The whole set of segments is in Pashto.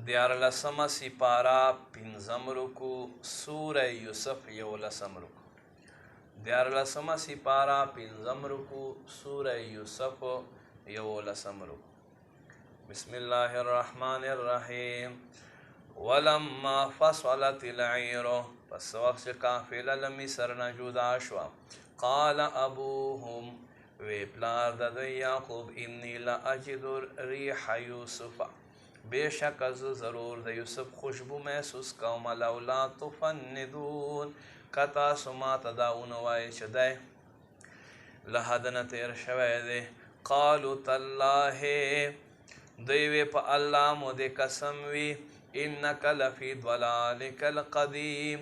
دیارلسمه سپاره پنځم رکوع سوره یوسف یولسم رکوع. دیارلسمه سپاره پنځم رکوع سوره یوسف یولسم رکوع. بسم الله الرحمن الرحیم. ولما فصلت العیر، پس وقت چې قافله له مصر نه جدا شوه، قال ابوهم، وی پلار د دوی یعقوب، انی لاجد ریح یوسف، بیشک از ضرور د یوسف خوشبو محسوس کوم، لولا تفندون، که تاسو ماته دا ونه وایئ چې دی له حد نه تېر شوی دی. قالو تالله، دوی وی په الله مو دې قسم وي، انک لفی ضلالک القدیم،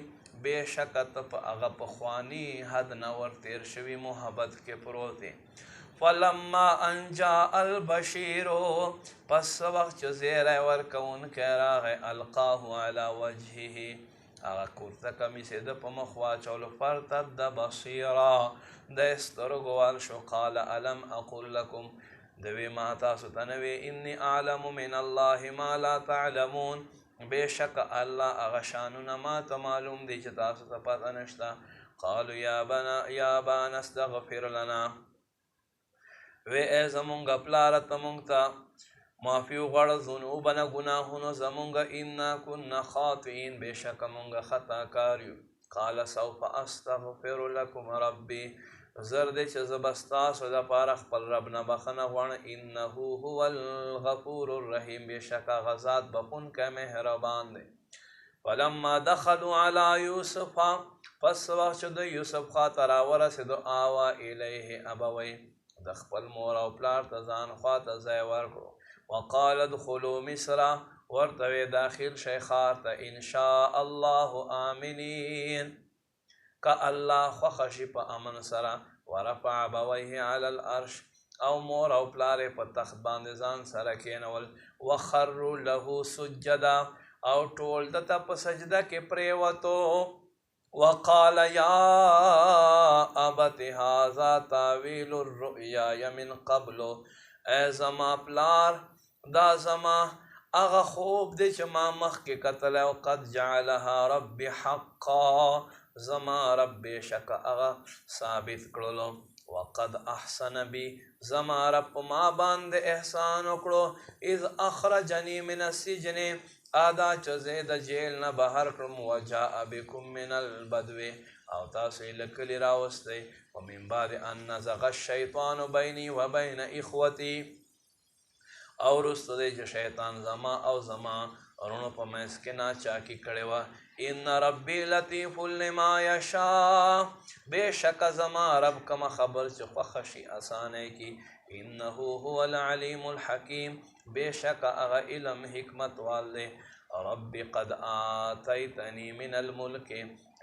بیشک ته په هغه پخواني حد نه ورتېر شوي محبت کې پروت دی. فلما ان جاء البشیر، پس وخت چې زیری ورکوونکی راغی، القاه علی وجهه، هغه کورته کمیس یې ده په مخ واچولو، فارتد بصیرا، دی سترګو وال شو. قال الم اقل لکم، دوی ما تاسو ته نه وی، انی اعلم من الله ما لا تعلمون، بیشک الله هغه شانونه ما ته معلوم دی چې تاسو ته پته نشته. قالو یا ابانا استغفر لنا، وی ای زمونږ پلاره ته مونږ ته معافي وغواړه ذنوبنا ګناهونو زمونږ، انا کنا خاطئین، بیشکه مونږ خطا کار یو. قال سوف استغفر لکم ربی، زر دی چې زه به ستاسو دپاره خپل رب نه بخښنه غواړم، انه هو الغفور الرحیم، بیشکه هغه ذات بخښونکی مهربان دی. فلما دخلوا علی یوسف، پس وخت چې د یوسف خواته راورسېدو، آوا الیه ابوی، د خپل مور او پلار ته ځان خواته ځای ورکړو. وقال ادخلوا مصر، ورته وی داخل شئ ښار ته، ان شاء الله آمنین، که الله خوښه شي په امن سره. ورفع ابویه علی العرش، او مور او پلار یې په تخت باندې ځان سره کېنول. وخروا له سجدا، او ټول دته په سجده کې پرېوتو. وقال یا ابت هذا تاویل الرؤیا من قبل، ای زما پلار، دا زما هغه خوب دی چې ما مخکې کتلی، او قد جعلها ربي حقا، زما رب بیشکه هغه ثابت کړلو. وقد احسن بی، زما رب په ما باندې احسان وکړو، اذ اخرجنی من السجن، ادا چې زه د جیل نه بهر کړم، وجاء بکم من البدو، او تاسو یې له کلي راوستی، ومن بعد ان نزغ الشیطان بیني وبین اخوتي، او وروسته دی چې شیطان زما او زما وروڼو په منځ کې ناچاکي کړې وه. ان ربي لطیف لما یشاء، بیشکه زما رب کومه خبر چې خوښه شي اسانه کي. انه هو العلیم الحکیم، بیشکه هغه علم حکمت وال دی. رب قد آتیتنی من الملک،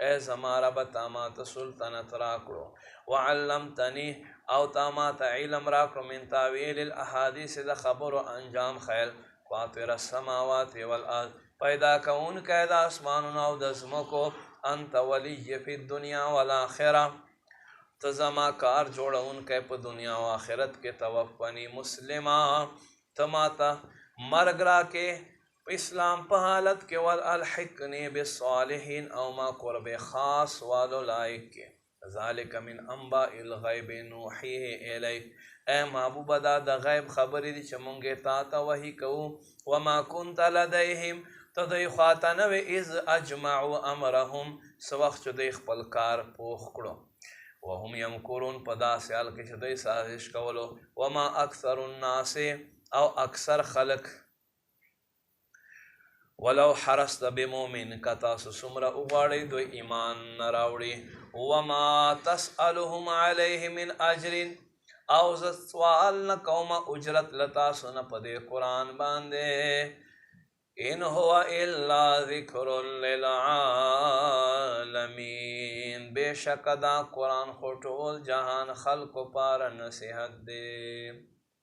ای زما رب تا ماته سلطنت راکړو. وعلمتنی، او تا ماته علم راکړو، من تاویل الاحادیث، د خبرو انجام خیل. فاطر السماوات والارض، پیدا کوونکی د اسمانونو او د ځمکو. انت ولی فی الدنیا والآخرة، ته زما کار جوړونکی په دنیا او آخرت کې. توفنی مسلما، ته ماته مرګ راکې په اسلام په حالت کې. والحقنی بالصالحین، او ما قرب خاص والو لایق کې. ذالک من انباء الغیب نوحیه الیک، ای محبوبه دا د غیب خبرې دي چې مونږ یې تا ته وحی کوو. وما کنت لدیهم، ته دوی خواته نه وې، اذ اجمعوا امرهم، څه وخت چې دوی خپل کار پوخ کړو. وهم یمکرون، په داسې حال کې چې دوی سازش کولو. وما اکثر الناس، او اکثر خلق، ولو حرست بمؤمن، که تاسو څومره وغواړئ دوی ایمان نه راوړي. وما تسألهم علیه من اجر، او زه سوال نه کوم اجرت له تاسو نه په دې قرآن باندې. ان هو الا ذکر للعالمین، بیشک دا قرآن خو ټول جهان خلقو پاره نصیحت دی.